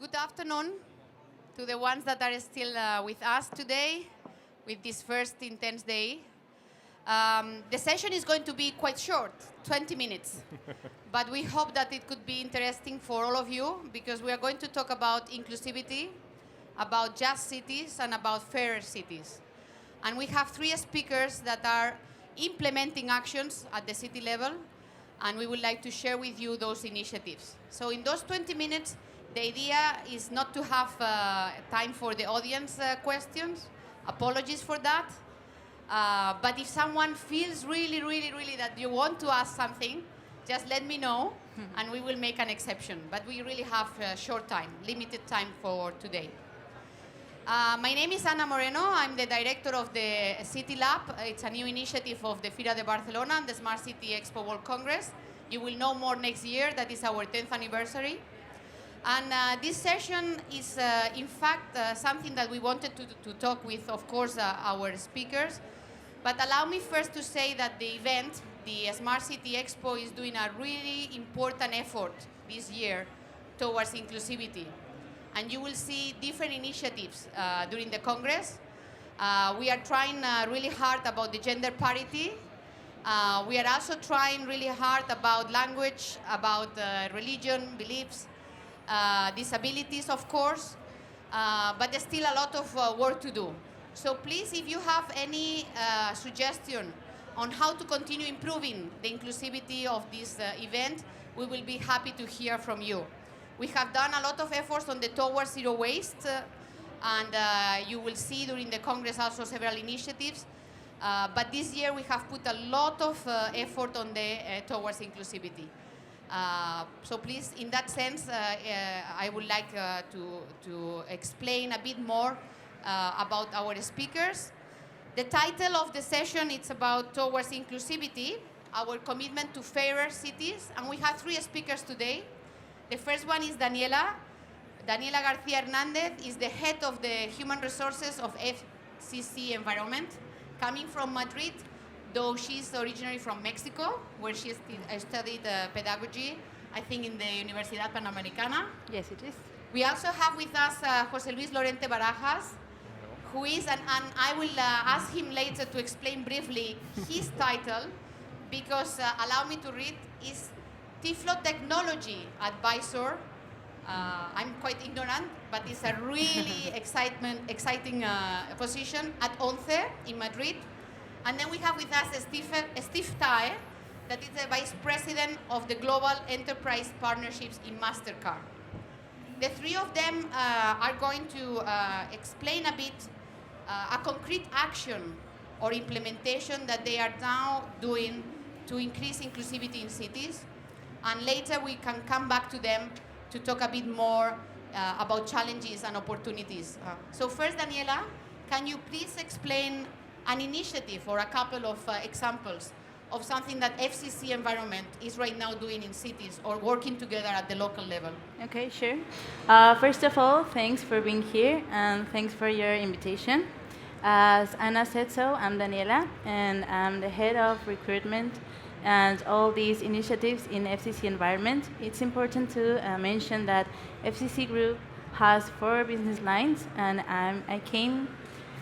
Good afternoon to the ones that are still with us today, with this first intense day. The session is going to be quite short, 20 minutes. But we hope that it could be interesting for all of you, because we are going to talk about inclusivity, about just cities, and about fairer cities. And we have three speakers that are implementing actions at the city level, and we would like to share with you those initiatives. So in those 20 minutes, the idea is not to have time for the audience questions. Apologies for that. But if someone feels really that you want to ask something, just let me know, and we will make an exception. But we really have short time, limited time for today. My name is Ana Moreno. I'm the director of the City Lab. It's a new initiative of the Fira de Barcelona and the Smart City Expo World Congress. You will know more next year. That is our 10th anniversary. And this session is, in fact, something that we wanted to talk with, of course, our speakers. But allow me first to say that the event, the Smart City Expo, is doing a really important effort this year towards inclusivity. And you will see different initiatives during the Congress. We are trying really hard about the gender parity. We are also trying really hard about language, about religion, beliefs, disabilities, of course, but there's still a lot of work to do. So please, if you have any suggestion on how to continue improving the inclusivity of this event, we will be happy to hear from you. We have done a lot of efforts on the Towards Zero Waste, and you will see during the Congress also several initiatives. But this year we have put a lot of effort on the Towards Inclusivity. So please, in that sense, I would like to explain a bit more about our speakers. The title of the session is about Towards Inclusivity, our commitment to fairer cities, and we have three speakers today. The first one is Daniela. Daniela García Hernandez is the head of the human resources of FCC Environment, coming from Madrid, though she's originally from Mexico, where she studied pedagogy, I think in the Universidad Panamericana. Yes, it is. We also have with us José Lorente Barajas, who is, and I will ask him later to explain briefly his title, because allow me to read, is Tiflotechnology Advisor. I'm quite ignorant, but it's a really exciting position at ONCE in Madrid. And then we have with us Steve Tae, that is the Vice President of the Global Enterprise Partnerships in Mastercard. The three of them are going to explain a bit a concrete action or implementation that they are now doing to increase inclusivity in cities. And later we can come back to them to talk a bit more about challenges and opportunities. So first, Daniela, can you please explain an initiative or a couple of examples of something that FCC Environment is right now doing in cities or working together at the local level? Okay, sure. First of all, thanks for being here and thanks for your invitation. As Ana said so, I'm Daniela and I'm the head of recruitment and all these initiatives in FCC Environment. It's important to mention that FCC Group has 4 business lines, and I came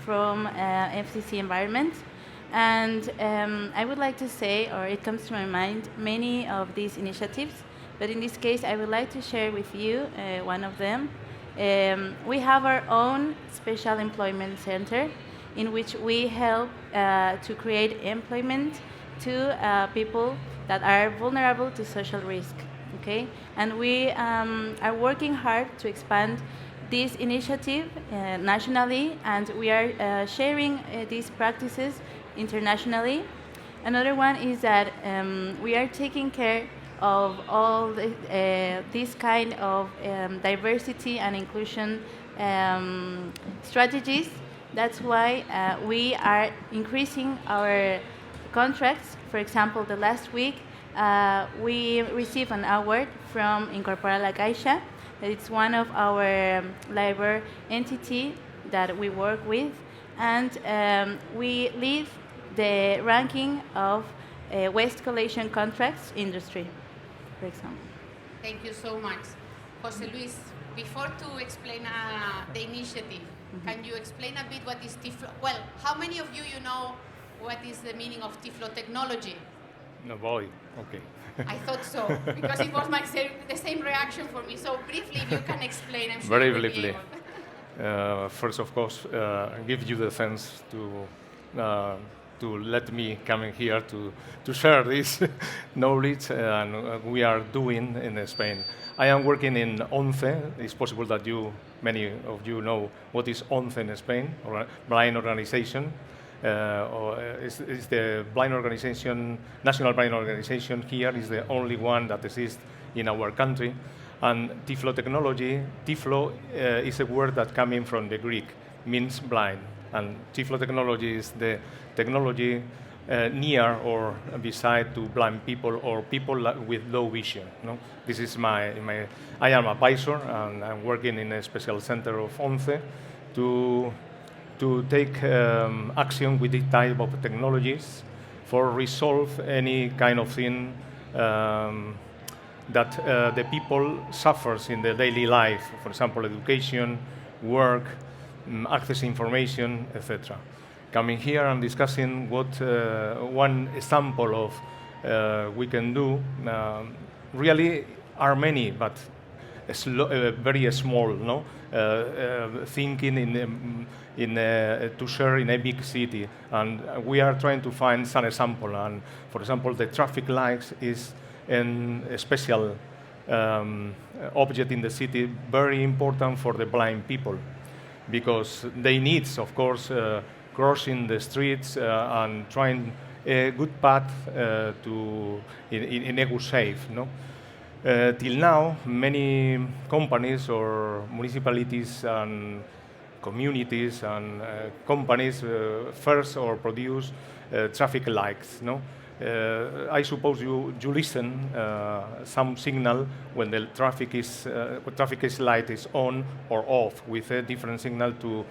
from FCC Environment. And I would like to say, or it comes to my mind, many of these initiatives, but in this case I would like to share with you one of them. We have our own special employment center in which we help to create employment to people that are vulnerable to social risk, okay? And we are working hard to expand this initiative nationally, and we are sharing these practices internationally. Another one is that we are taking care of all this kind of diversity and inclusion strategies. That's why we are increasing our contracts. For example, the last week we received an award from Incorpora La Caixa. It's one of our labor entity that we work with, and we lead the ranking of waste collection contracts industry, for example. Thank you so much. José Luis, Before to explain the initiative, can you explain a bit what is Tiflo? Well, how many of you know what is the meaning of Tiflotechnology? No, boy, okay. I thought so, because it was the same reaction for me. So briefly, if you can explain, I'm sure Very you will be briefly. able. First, of course, give you the thanks to let me come in here to share this knowledge and we are doing in Spain. I am working in ONCE. It's possible that many of you know what is ONCE in Spain, or a blind organization. Is the blind organization, national blind organization here is the only one that exists in our country. And Tiflotechnology, Tiflo is a word that coming from the Greek, means blind. And Tiflotechnology is the technology near or beside to blind people or people with low vision. No? This is I am advisor and I'm working in a special center of ONCE to take action with this type of technologies for resolve any kind of thing that the people suffers in the daily life, for example, education, work, access information, etc. Coming here and discussing what one example of we can do, really are many, but very small, no? Thinking to share in a big city, and we are trying to find some example. And for example, the traffic lights is a special object in the city, very important for the blind people, because they need, of course, crossing the streets and trying a good path in a good safe. No? Till now, many companies or municipalities and communities and companies first or produce traffic lights. No? I suppose you listen some signal when the traffic light is on or off with a different signal to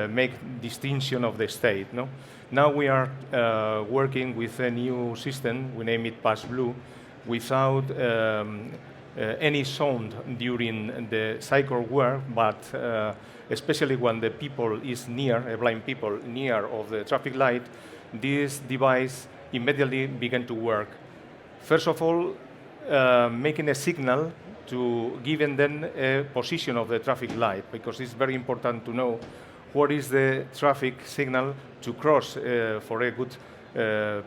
make distinction of the state. No? Now we are working with a new system, we name it Pass Blue, without any sound during the cycle work, but especially when the people is near, blind people near of the traffic light, this device immediately began to work. First of all, making a signal to giving them a position of the traffic light, because it's very important to know what is the traffic signal to cross for a good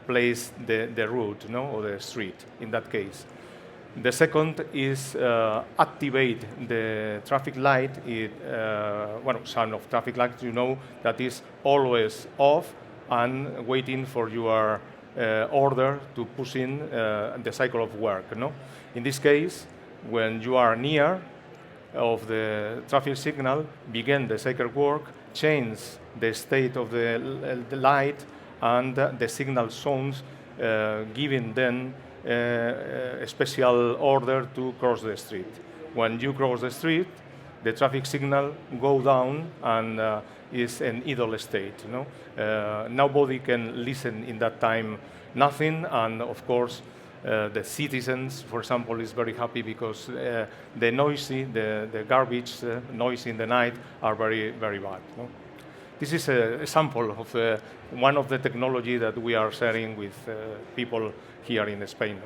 place the route, no, or the street in that case. The second is activate the traffic light. Some of traffic lights, you know, that is always off and waiting for your order to push in the cycle of work. No? In this case, when you are near of the traffic signal, begin the cycle work, change the state of the light and the signal zones, giving them a special order to cross the street. When you cross the street, the traffic signal go down and is an idle state. You know? Nobody can listen in that time, nothing, and of course, the citizens, for example, is very happy because the noisy, the garbage noise in the night are very, very bad. No? This is a sample of one of the technology that we are sharing with people here in Spain.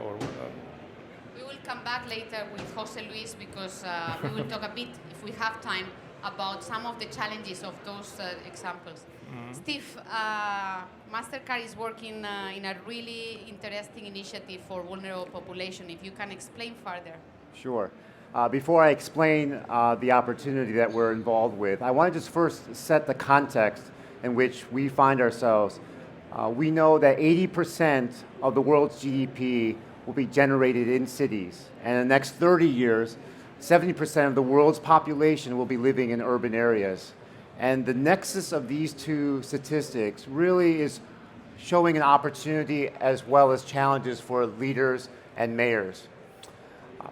We will come back later with José Luis because we will talk a bit, if we have time, about some of the challenges of those examples. Mm-hmm. Steve, Mastercard is working in a really interesting initiative for vulnerable population. If you can explain further. Sure. Before I explain the opportunity that we're involved with, I want to just first set the context in which we find ourselves. We know that 80% of the world's GDP will be generated in cities, and in the next 30 years, 70% of the world's population will be living in urban areas. And the nexus of these two statistics really is showing an opportunity as well as challenges for leaders and mayors.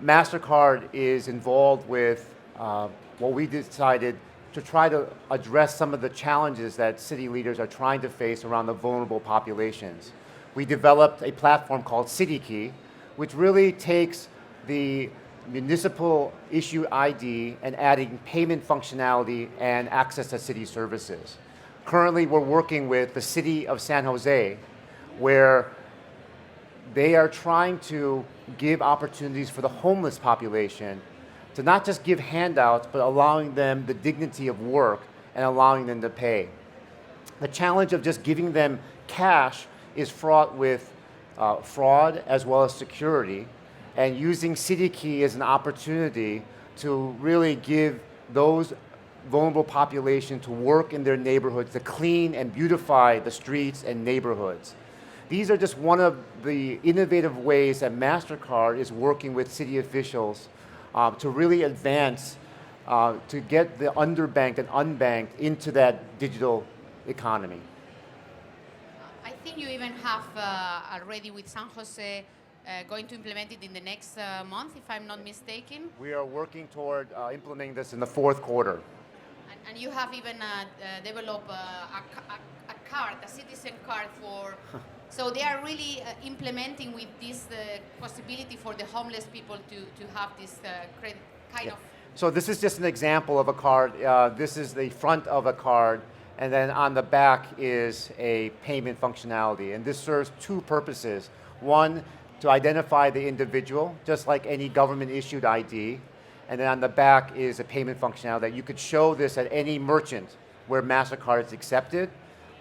Mastercard is involved with what we decided to try to address some of the challenges that city leaders are trying to face around the vulnerable populations. We developed a platform called CityKey, which really takes the municipal issue ID and adding payment functionality and access to city services. Currently, we're working with the city of San Jose, where they are trying to give opportunities for the homeless population to not just give handouts, but allowing them the dignity of work and allowing them to pay. The challenge of just giving them cash is fraught with fraud as well as security, and using CityKey as an opportunity to really give those vulnerable population to work in their neighborhoods, to clean and beautify the streets and neighborhoods. These are just one of the innovative ways that Mastercard is working with city officials to really advance, to get the underbanked and unbanked into that digital economy. I think you even have already with San Jose going to implement it in the next month, if I'm not mistaken. We are working toward implementing this in the fourth quarter. And you have even developed a card, a citizen card for. So they are really implementing with this possibility for the homeless people to have this kind of. So this is just an example of a card. This is the front of a card, and then on the back is a payment functionality. And this serves two purposes. One, to identify the individual, just like any government-issued ID. And then on the back is a payment functionality that you could show this at any merchant where MasterCard is accepted.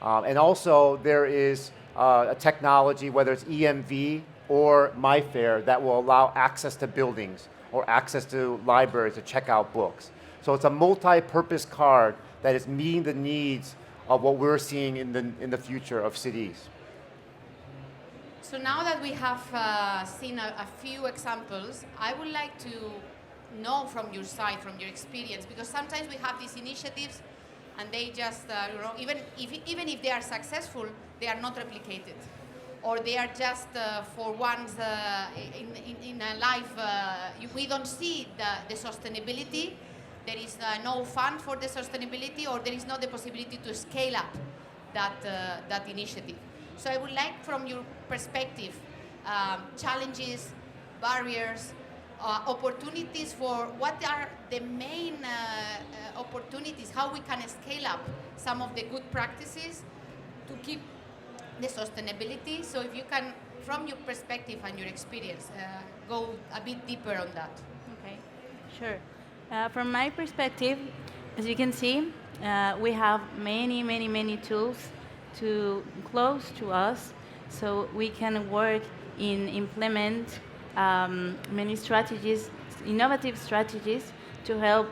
And also there is a technology, whether it's EMV or MyFair, that will allow access to buildings or access to libraries to check out books. So it's a multi-purpose card that is meeting the needs of what we're seeing in the future of cities. So now that we have seen a few examples, I would like to know from your side, from your experience, because sometimes we have these initiatives and they just, even if they are successful, they are not replicated. Or they are just for once in a life, we don't see the sustainability. There is no fund for the sustainability, or there is not the possibility to scale up that initiative. So I would like, from your perspective, challenges, barriers, opportunities for what are the main opportunities, how we can scale up some of the good practices to keep the sustainability. So if you can, from your perspective and your experience, go a bit deeper on that. Okay, sure. From my perspective, as you can see, we have many tools close to us, so we can work in implement many strategies, innovative strategies to help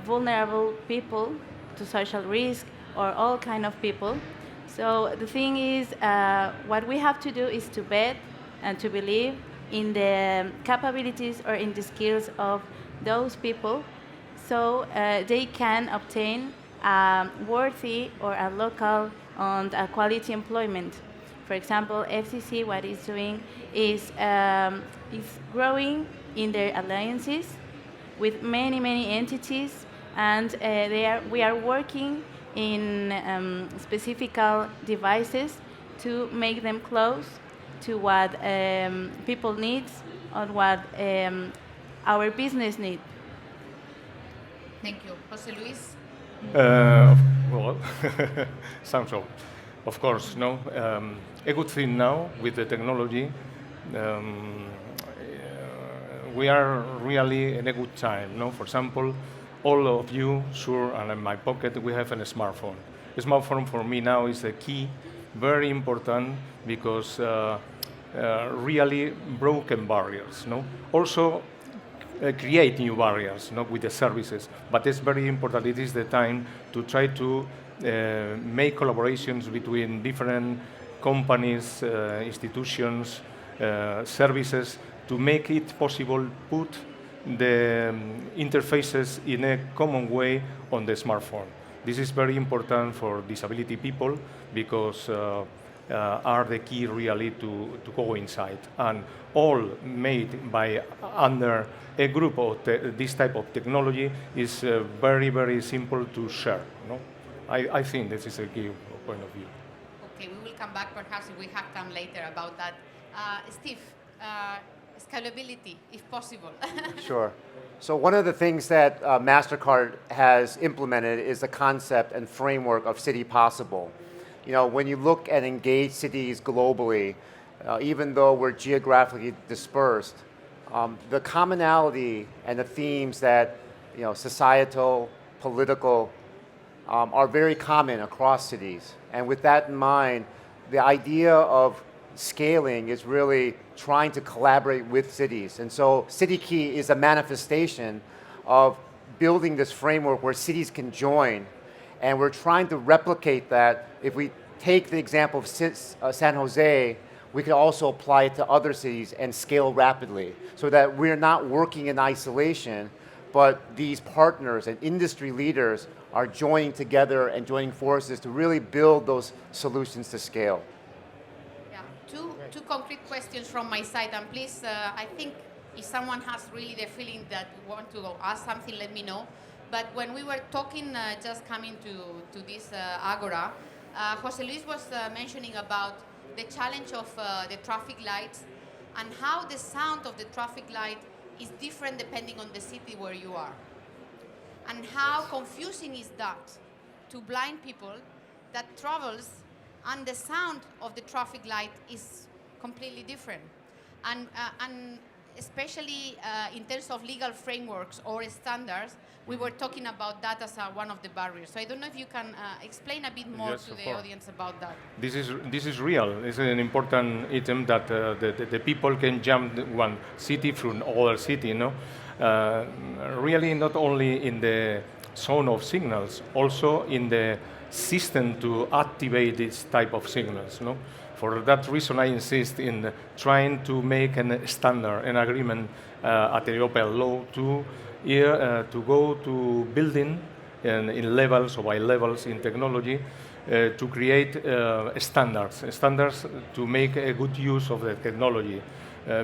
vulnerable people to social risk or all kind of people. So the thing is, what we have to do is to bet and to believe in the capabilities or in the skills of those people, so they can obtain a worthy or a local and a quality employment. For example, FCC, what it's doing is growing in their alliances with many entities, and we are working in specific devices to make them close to what people need or what our business needs. Thank you. José Luis? Well, sounds so. Of course, no. A good thing now with the technology, we are really in a good time. No, for example, all of you, sure, and in my pocket we have a smartphone. A smartphone for me now is the key, very important, because really broken barriers. No, also create new barriers, not with the services, but it's very important. It is the time to try to make collaborations between different companies, institutions, services, to make it possible put the interfaces in a common way on the smartphone. This is very important for disability people because are the key really to go inside. And all made by under a group of this type of technology is very simple to share. No? I think this is a key point of view. Okay, we will come back perhaps if we have time later about that. Steve, scalability, if possible. Sure. So one of the things that Mastercard has implemented is the concept and framework of City Possible. You know, when you look at engaged cities globally, even though we're geographically dispersed, the commonality and the themes that, you know, societal, political, are very common across cities. And with that in mind, the idea of scaling is really trying to collaborate with cities. And so City Key is a manifestation of building this framework where cities can join. And we're trying to replicate that. If we take the example of San Jose, we can also apply it to other cities and scale rapidly so that we're not working in isolation, but these partners and industry leaders are joining together and joining forces to really build those solutions to scale. Yeah, two concrete questions from my side, and please, I think if someone has really the feeling that you want to ask something, let me know. But when we were talking, just coming to this Agora, José Luis was mentioning about the challenge of the traffic lights and how the sound of the traffic light is different depending on the city where you are. And how confusing is that to blind people that travels and the sound of the traffic light is completely different. And especially in terms of legal frameworks or standards, we were talking about that as one of the barriers. So I don't know if you can explain a bit more Yes, to the course. audience about that. This is real. It's an important item that the people can jump one city from other city. You know, really not only in the zone of signals, also in the system to activate this type of signals. No, for that reason, I insist in trying to make a standard, an agreement at the European law to go to building in levels or by levels in technology to create standards to make a good use of the technology.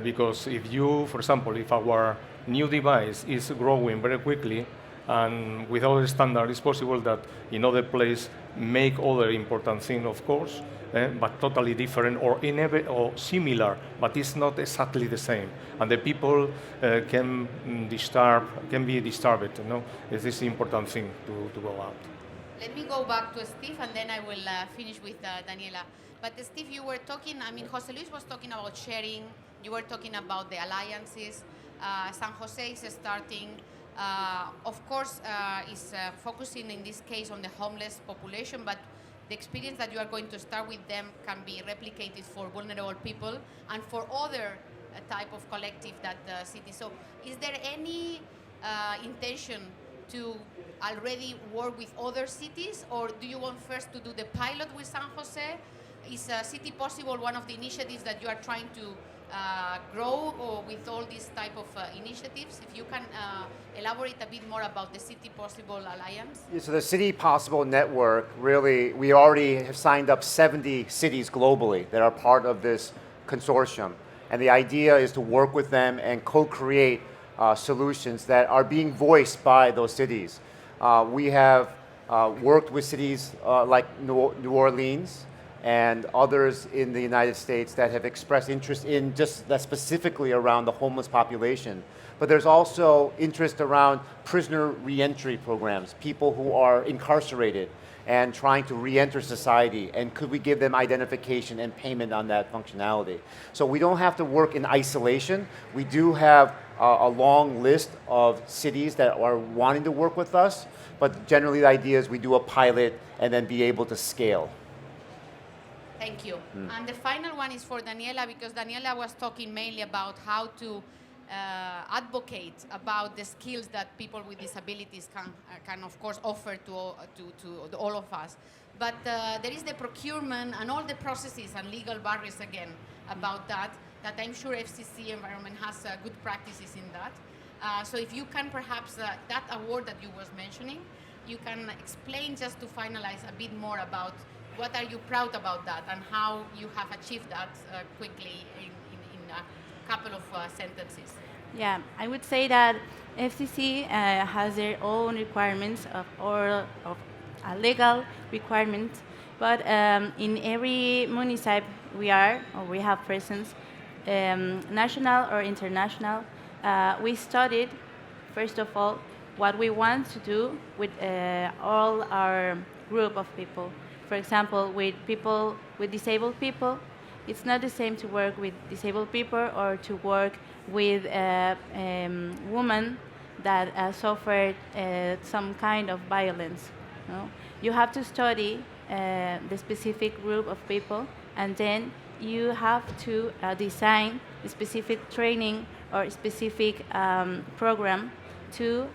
Because if you, for example, if our new device is growing very quickly, and without a standard, it's possible that in other place make other important thing, of course, but totally different or similar, but it's not exactly the same. And the people can be disturbed. You know, it's this important thing to go out. Let me go back to Steve, and then I will finish with Daniela. But Steve, you were talking, I mean, José Luis was talking about sharing. You were talking about the alliances. San Jose is starting. Of course, is focusing in this case on the homeless population, but the experience that you are going to start with them can be replicated for vulnerable people and for other type of collective that the city. So is there any intention to already work with other cities, or do you want first to do the pilot with San Jose? Is City Possible one of the initiatives that you are trying to grow or with all these type of initiatives? If you can elaborate a bit more about the City Possible Alliance. Yeah, so the City Possible Network, really, we already have signed up 70 cities globally that are part of this consortium. And the idea is to work with them and co-create solutions that are being voiced by those cities. We have worked with cities like New Orleans and others in the United States that have expressed interest in just that specifically around the homeless population. But there's also interest around prisoner reentry programs, people who are incarcerated and trying to re-enter society, and could we give them identification and payment on that functionality? So we don't have to work in isolation. We do have a long list of cities that are wanting to work with us, but generally the idea is we do a pilot and then be able to scale. Thank you. And the final one is for Daniela, because Daniela was talking mainly about how to advocate about the skills that people with disabilities can of course offer to all of us. But there is the procurement and all the processes and legal barriers again about that I'm sure FCC environment has good practices in that. So if you can perhaps, that award that you was mentioning, you can explain just to finalize a bit more about what are you proud about that and how you have achieved that quickly in a couple of sentences. Yeah, I would say that FCC has their own requirements of legal requirements, but in every municipality we have presence, national or international, we studied, first of all, what we want to do with all our group of people. For example, with disabled people, it's not the same to work with disabled people or to work with women that suffered some kind of violence. No? You have to study the specific group of people, and then you have to design a specific training or specific program to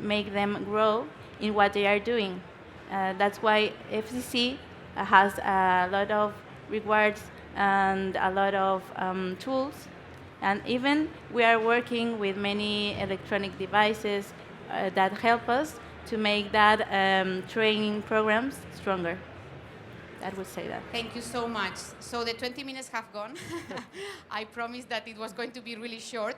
make them grow in what they are doing. That's why FCC has a lot of rewards and a lot of tools. And even we are working with many electronic devices that help us to make that training programs stronger. I would say that. Thank you so much. So the 20 minutes have gone. I promised that it was going to be really short.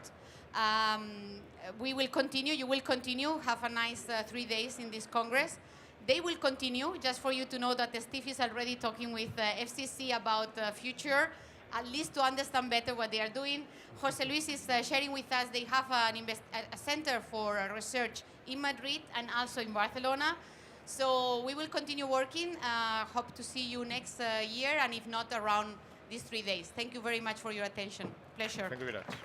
We will continue, you will continue, have a nice 3 days in this Congress. They will continue, just for you to know that Steve is already talking with FCC about the future, at least to understand better what they are doing. José Luis is sharing with us, they have a center for research in Madrid and also in Barcelona. So we will continue working. Hope to see you next year, and if not, around these 3 days. Thank you very much for your attention. Pleasure. Thank you very much.